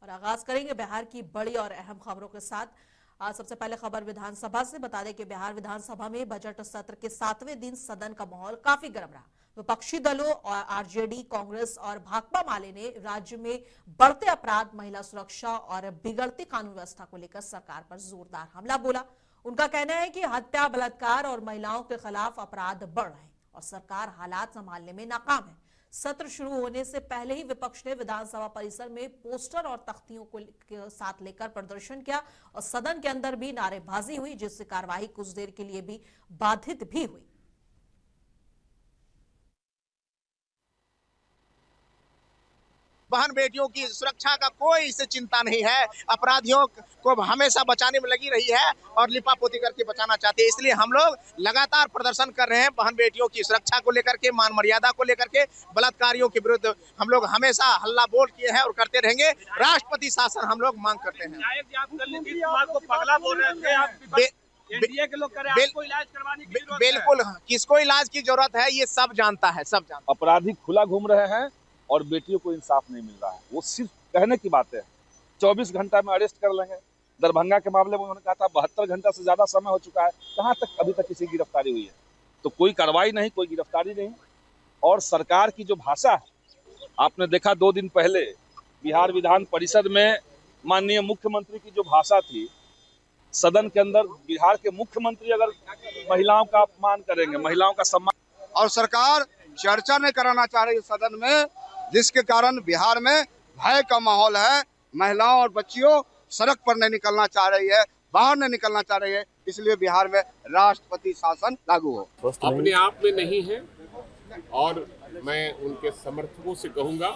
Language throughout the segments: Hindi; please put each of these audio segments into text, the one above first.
और आगाज करेंगे बिहार की बड़ी और अहम खबरों के साथ। आज सबसे पहले खबर विधानसभा से। बता दें कि बिहार विधानसभा में बजट सत्र के 7वें दिन सदन का माहौल काफी गर्म रहा। विपक्षी दलों और आरजेडी, कांग्रेस और भाकपा माले ने राज्य में बढ़ते अपराध, महिला सुरक्षा और बिगड़ती कानून व्यवस्था को लेकर सरकार पर जोरदार हमला बोला। उनका कहना है कि हत्या, बलात्कार और महिलाओं के खिलाफ अपराध बढ़ रहे हैं और सरकार हालात संभालने में नाकाम है। सत्र शुरू होने से पहले ही विपक्ष ने विधानसभा परिसर में पोस्टर और तख्तियों को साथ लेकर प्रदर्शन किया और सदन के अंदर भी नारेबाजी हुई, जिससे कार्यवाही कुछ देर के लिए भी बाधित भी हुई। बहन बेटियों की सुरक्षा का कोई इससे चिंता नहीं है। अपराधियों को हमेशा बचाने में लगी रही है और लिपापोती करके बचाना चाहती है। इसलिए हम लोग लगातार प्रदर्शन कर रहे हैं बहन बेटियों की सुरक्षा को लेकर के, मान मर्यादा को लेकर के। बलात्कारियों के विरुद्ध हम लोग हमेशा हल्ला बोल किए हैं और करते रहेंगे। राष्ट्रपति शासन हम लोग मांग करते हैं। बिल्कुल, किसको इलाज की जरूरत है ये सब जानता है, सब जानता है। अपराधी खुला घूम रहे हैं और बेटियों को इंसाफ नहीं मिल रहा है। वो सिर्फ कहने की बातें हैं। 24 घंटा में अरेस्ट कर लेंगे। दरभंगा के मामले में उन्होंने कहा था 72 घंटा से ज्यादा समय हो चुका है, कहां तक अभी तक किसी की गिरफ्तारी हुई है? तो कोई कार्रवाई नहीं, कोई गिरफ्तारी नहीं। और सरकार की जो भाषा है, आपने देखा 2 दिन पहले बिहार विधान परिषद में माननीय मुख्यमंत्री की जो भाषा थी, सदन के अंदर बिहार के मुख्यमंत्री अगर महिलाओं का अपमान करेंगे, महिलाओं का सम्मान, और सरकार चर्चा नहीं कराना चाह रही है सदन में, जिसके कारण बिहार में भय का माहौल है। महिलाओं और बच्चियों सड़क पर नहीं निकलना चाह रही है, बाहर नहीं निकलना चाह रही है। इसलिए बिहार में राष्ट्रपति शासन लागू हो। अपने आप में नहीं है और मैं उनके समर्थकों से कहूंगा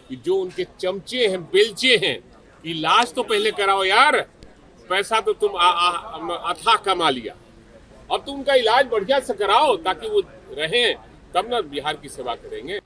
कि जो उनके चमचे हैं, बेलचे हैं, कि इलाज तो पहले कराओ यार, पैसा तो तुम अथाह कमा लिया, अब तुम उनका इलाज बढ़िया से कराओ ताकि वो रहें, तब ना बिहार की सेवा करेंगे।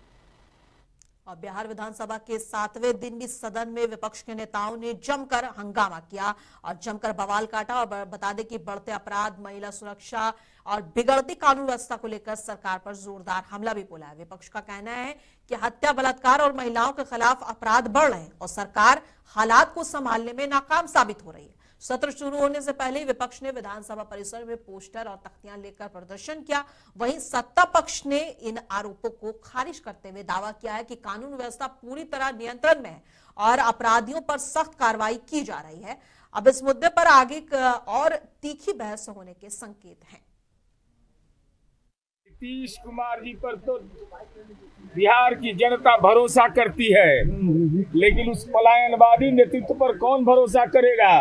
और बिहार विधानसभा के 7वें दिन भी सदन में विपक्ष के नेताओं ने जमकर हंगामा किया और जमकर बवाल काटा। और बता दें कि बढ़ते अपराध, महिला सुरक्षा और बिगड़ती कानून व्यवस्था को लेकर सरकार पर जोरदार हमला भी बोला है। विपक्ष का कहना है कि हत्या, बलात्कार और महिलाओं के खिलाफ अपराध बढ़ रहे हैं और सरकार हालात को संभालने में नाकाम साबित हो रही है। सत्र शुरू होने से पहले विपक्ष ने विधानसभा परिसर में पोस्टर और तख्तियां लेकर प्रदर्शन किया। वहीं सत्ता पक्ष ने इन आरोपों को खारिज करते हुए दावा किया है कि कानून व्यवस्था पूरी तरह नियंत्रण में है और अपराधियों पर सख्त कार्रवाई की जा रही है। अब इस मुद्दे पर आगे और तीखी बहस होने के संकेत हैं। नीतीश कुमार जी पर तो बिहार की जनता भरोसा करती है, लेकिन उस पलायनवादी नेतृत्व पर कौन भरोसा करेगा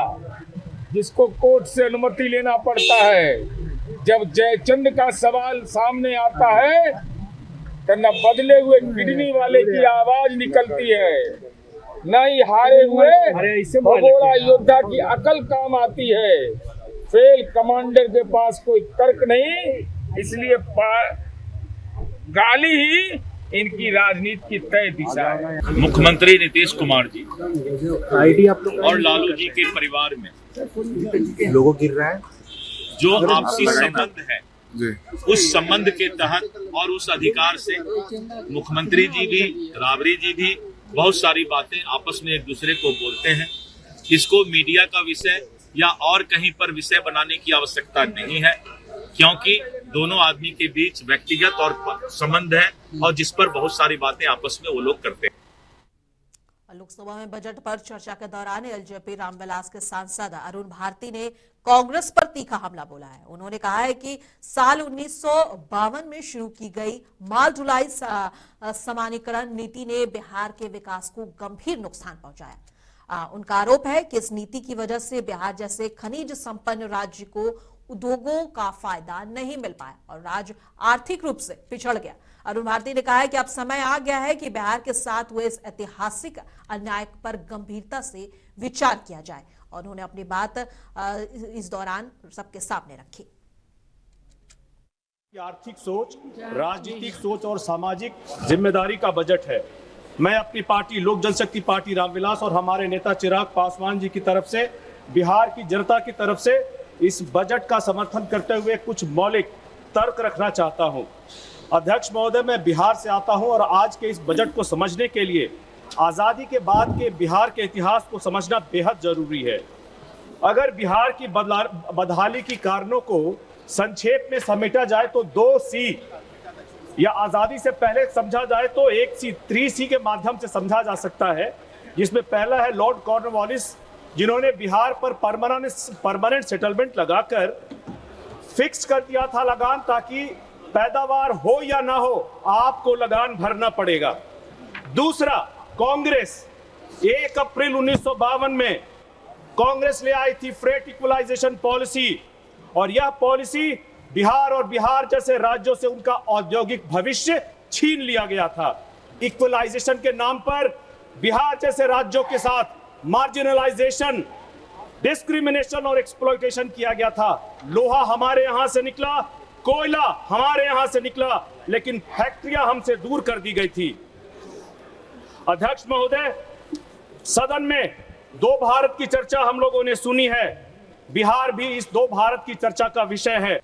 जिसको कोर्ट से अनुमति लेना पड़ता है। जब जयचंद का सवाल सामने आता है तो न बदले हुए किडनी वाले की आवाज निकलती है, न ही हारे हुए भगोड़ा योद्धा की अकल काम आती है। फेल कमांडर के पास कोई तर्क नहीं, इसलिए गाली ही इनकी राजनीति की तय दिशा है। मुख्यमंत्री नीतीश कुमार जी और लालू जी के परिवार में लोगों गिर रहा है, जो आपसी संबंध है, उस संबंध के तहत और उस अधिकार से मुख्यमंत्री जी भी, राबड़ी जी भी बहुत सारी बातें आपस में एक दूसरे को बोलते हैं। इसको मीडिया का विषय या और कहीं पर विषय बनाने की आवश्यकता नहीं है, क्योंकि दोनों आदमी के बीच व्यक्तिगत और संबंध है और जिस पर बहुत सारी बातें आपस में वो लोग करते हैं। लोकसभा में बजट पर चर्चा के दौरान एलजेपी रामविलास के सांसद अरुण भारती ने कांग्रेस पर तीखा हमला बोला है। उन्होंने कहा है कि साल 1952 में शुरू की गई माल ढुलाई समानीकरण नीति ने बिहार के विकास को गंभीर नुकसान पहुंचाया। उनका आरोप है कि इस नीति की वजह से बिहार जैसे खनिज संपन्न राज्य को उद्योगों का फायदा नहीं मिल पाया और राज्य आर्थिक रूप से पिछड़ गया। अरुण भारती ने कहा है कि अब समय आ गया है कि बिहार के साथ हुए इस ऐतिहासिक अन्याय पर गंभीरता से विचार किया जाए और उन्होंने अपनी बात इस दौरान सबके सामने रखी। आर्थिक सोच, राजनीतिक सोच और सामाजिक जिम्मेदारी का बजट है। मैं अपनी पार्टी लोक जनशक्ति पार्टी रामविलास और हमारे नेता चिराग पासवान जी की तरफ से, बिहार की जनता की तरफ से इस बजट का समर्थन करते हुए कुछ मौलिक तर्क रखना चाहता हूं। अध्यक्ष महोदय, मैं बिहार से आता हूं और आज के इस बजट को समझने के लिए आज़ादी के बाद के बिहार के इतिहास को समझना बेहद जरूरी है। अगर बिहार की बदहाली की कारणों को संक्षेप में समेटा जाए तो 2C, या आज़ादी से पहले समझा जाए तो 1C, 3C के माध्यम से समझा जा सकता है, जिसमें पहला है लॉर्ड कॉर्नवालिस, जिन्होंने बिहार पर परमानेंट सेटलमेंट लगाकर फिक्स कर दिया था लगान, ताकि पैदावार हो या ना हो आपको लगान भरना पड़ेगा। दूसरा, कांग्रेस 1 अप्रैल 1952 में कांग्रेस ले आई थी फ्रेट इक्वलाइजेशन पॉलिसी, और यह पॉलिसी बिहार और बिहार जैसे राज्यों से उनका औद्योगिक भविष्य छीन लिया गया था। इक्वलाइजेशन के नाम पर बिहार जैसे राज्यों के साथ मार्जिनलाइजेशन, डिस्क्रिमिनेशन और एक्सप्लॉयटेशन किया गया था। लोहा हमारे यहां से निकला, कोयला हमारे यहां से निकला, लेकिन फैक्ट्रियां हमसे दूर कर दी गई थी। अध्यक्ष महोदय, सदन में 2 भारत की चर्चा हम लोगों ने सुनी है। बिहार भी इस 2 भारत की चर्चा का विषय है।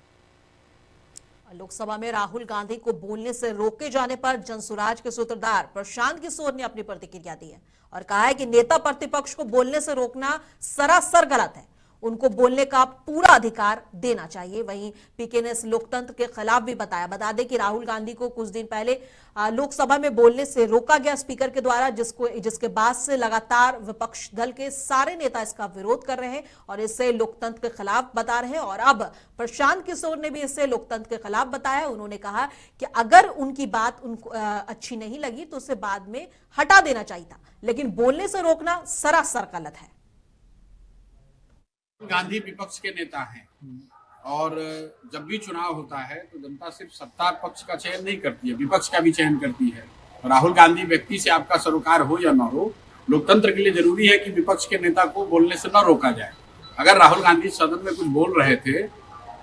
लोकसभा में राहुल गांधी को बोलने से रोके जाने पर जनसुराज के सूत्रधार प्रशांत किशोर ने अपनी प्रतिक्रिया दी है और कहा है कि नेता प्रतिपक्ष को बोलने से रोकना सरासर गलत है, उनको बोलने का पूरा अधिकार देना चाहिए। वहीं पीके ने इस लोकतंत्र के खिलाफ भी बताया। बता दें कि राहुल गांधी को कुछ दिन पहले लोकसभा में बोलने से रोका गया स्पीकर के द्वारा, जिसके बाद से लगातार विपक्ष दल के सारे नेता इसका विरोध कर रहे हैं और इसे लोकतंत्र के खिलाफ बता रहे हैं। और अब प्रशांत किशोर ने भी इसे लोकतंत्र के खिलाफ बताया। उन्होंने कहा कि अगर उनकी बात उनको अच्छी नहीं लगी तो उसे बाद में हटा देना चाहिए था, लेकिन बोलने से रोकना सरासर गलत है। गांधी विपक्ष के नेता हैं और जब भी चुनाव होता है तो जनता सिर्फ सत्ता पक्ष का चयन नहीं करती है, विपक्ष का भी चयन करती है। राहुल गांधी व्यक्ति से आपका सरोकार हो या ना हो, लोकतंत्र के लिए जरूरी है कि विपक्ष के नेता को बोलने से न रोका जाए। अगर राहुल गांधी सदन में कुछ बोल रहे थे,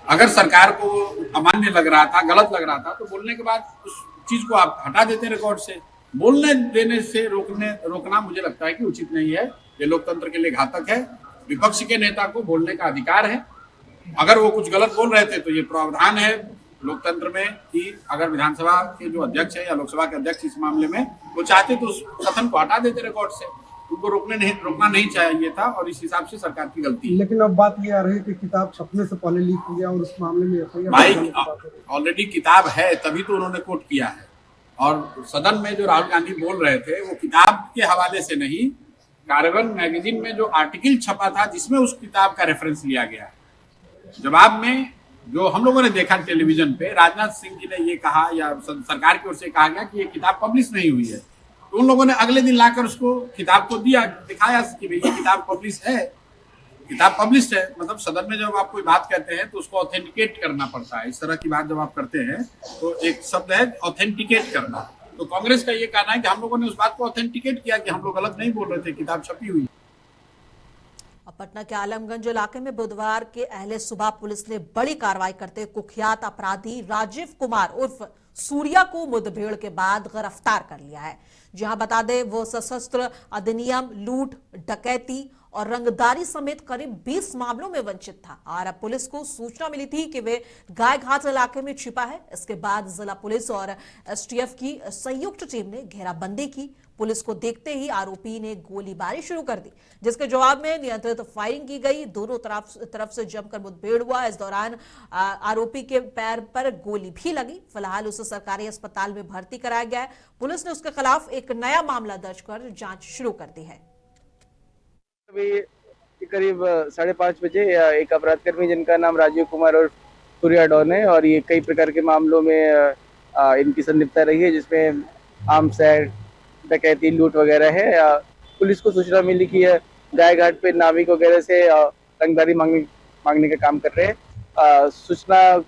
अगर सरकार को अमान्य लग रहा था, गलत लग रहा था, तो बोलने के बाद उस चीज को आप हटा देते रिकॉर्ड से। बोलने देने से रोकना मुझे लगता है कि उचित नहीं है, ये लोकतंत्र के लिए घातक है। विपक्ष के नेता को बोलने का अधिकार है। अगर वो कुछ गलत बोल रहे थे तो ये प्रावधान है लोकतंत्र में कि अगर विधानसभा के जो अध्यक्ष है या लोकसभा के अध्यक्ष इस मामले में वो चाहते तो उस कथन को हटा देते रिकॉर्ड से। उनको रोकना नहीं चाहिए था और इस हिसाब से सरकार की गलती है। लेकिन अब बात ये आ रही है कि किताब छपने से पहले लीक हो गया और उस मामले में भाई ऑलरेडी किताब है, तभी तो उन्होंने कोट किया है। और सदन में जो राहुल गांधी बोल रहे थे वो किताब के हवाले से नहीं, कारवन मैगजीन में जो आर्टिकल छपा था जिसमें उस किताब का रेफरेंस लिया गया। जवाब में जो हम लोगों ने देखा टेलीविजन पे, राजनाथ सिंह जी ने ये कहा या सरकार की ओर से कहा गया कि ये किताब पब्लिश नहीं हुई है, तो उन लोगों ने अगले दिन लाकर उसको किताब को दिया, दिखाया कि भाई ये किताब पब्लिश है। किताब पब्लिश है मतलब सदन में जब आप कोई बात कहते हैं तो उसको ऑथेंटिकेट करना पड़ता है। इस तरह की बात जब आप करते हैं तो एक शब्द है ऑथेंटिकेट करना। तो कांग्रेस का ये कहना है कि हम लोगों ने उस बात को ऑथेंटिकेट किया कि हम लोग गलत नहीं बोल रहे थे, किताब छपी हुई। पटना के आलमगंज इलाके में बुधवार के अहले सुबह पुलिस ने बड़ी कार्रवाई करते कुख्यात अपराधी राजीव कुमार उर्फ सूर्या को मुठभेड़ के बाद गिरफ्तार कर लिया है। जहां बता दें वो सशस्त्र अधिनियम, लूट, डकैती और रंगदारी समेत करीब 20 मामलों में वंचित था। और अब पुलिस को सूचना मिली थी कि वे गाय घाट इलाके में छिपा है। इसके बाद जिला पुलिस और एसटीएफ की संयुक्त टीम ने घेराबंदी की। पुलिस को देखते ही आरोपी ने गोलीबारी शुरू कर दी, जिसके जवाब में नियंत्रित फायरिंग की गई। दोनों तरफ से जमकर मुठभेड़ हुआ। इस दौरान आरोपी के पैर पर गोली भी लगी। फिलहाल उसे सरकारी अस्पताल में भर्ती कराया गया है। पुलिस ने उसके खिलाफ एक नया मामला दर्ज कर जांच शुरू कर दी है। अभी करीब 5:30 बजे एक अपराधकर्मी जिनका नाम राजीव कुमार और सूर्या डॉन है और ये कई प्रकार के मामलों में इनकी संलिप्तता रही है, जिसमें आर्म्स एक्ट, डकैती, लूट वगैरह है। पुलिस को सूचना मिली कि गाय घाट पे नाविक वगैरह से रंगदारी मांगने का काम कर रहे हैं। सूचना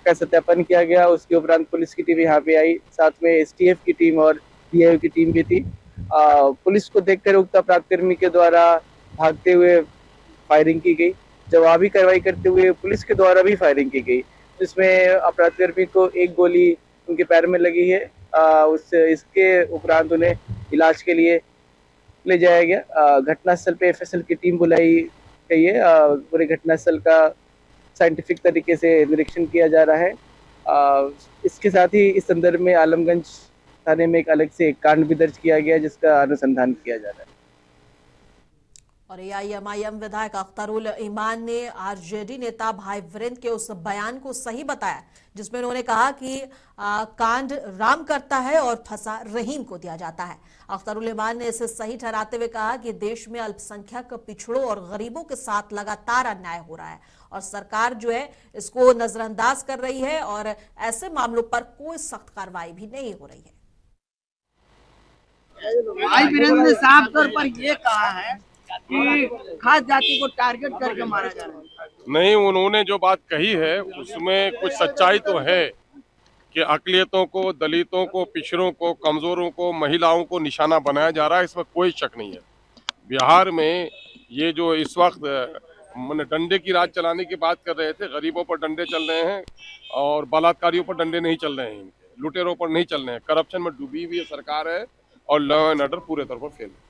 का सत्यापन किया गया। उसके उपरांत पुलिस की टीम यहाँ पे आई, साथ में एसटीएफ की टीम और डीआईओ की टीम भी थी। पुलिस को देखकर उक्त अपराधकर्मी के द्वारा भागते हुए फायरिंग की गई। जवाबी कार्रवाई करते हुए पुलिस के द्वारा भी फायरिंग की गई, जिसमें अपराधकर्मी को एक गोली उनके पैर में लगी है। इसके उपरांत उन्हें इलाज के लिए ले जाया गया। घटनास्थल पे एफएसएल की टीम बुलाई गई है। पूरे घटनास्थल का साइंटिफिक तरीके से निरीक्षण किया जा रहा है। इसके साथ ही इस संदर्भ में आलमगंज थाने में एक अलग से एक कांड भी दर्ज किया गया जिसका अनुसंधान किया जा रहा है। और एआईएमआईएम विधायक अख्तरुल ईमान ने आरजेडी नेता भाई वीरेंद्र के उस बयान को सही बताया जिसमें उन्होंने कहा कि कांड राम करता है और फंसा रहीम को दिया जाता है। अख्तरुल ईमान ने इसे सही ठहराते हुए कहा कि देश में अल्पसंख्यक पिछड़ों और गरीबों के साथ लगातार अन्याय हो रहा है और सरकार जो है इसको नजरअंदाज कर रही है और ऐसे मामलों पर कोई सख्त कार्रवाई भी नहीं हो रही है। भाई वीरेंद्र ने साफ तौर पर ये कहा है कि खास जाति को टारगेट करके मारा जा रहा है। नहीं, उन्होंने जो बात कही है उसमें कुछ सच्चाई तो है कि अक़लियतों को, दलितों को, पिछड़ों को, कमजोरों को, महिलाओं को निशाना बनाया जा रहा है, इसमें कोई शक नहीं है। बिहार में ये जो इस वक्त मैंने डंडे की राज चलाने की बात कर रहे थे, गरीबों पर डंडे चल रहे हैं और बलात्कारियों पर डंडे नहीं चल रहे हैं, लुटेरों पर नहीं चल रहे हैं। करप्शन में डूबी हुई सरकार है और लॉ एंड ऑर्डर पूरे तौर पर फेल है।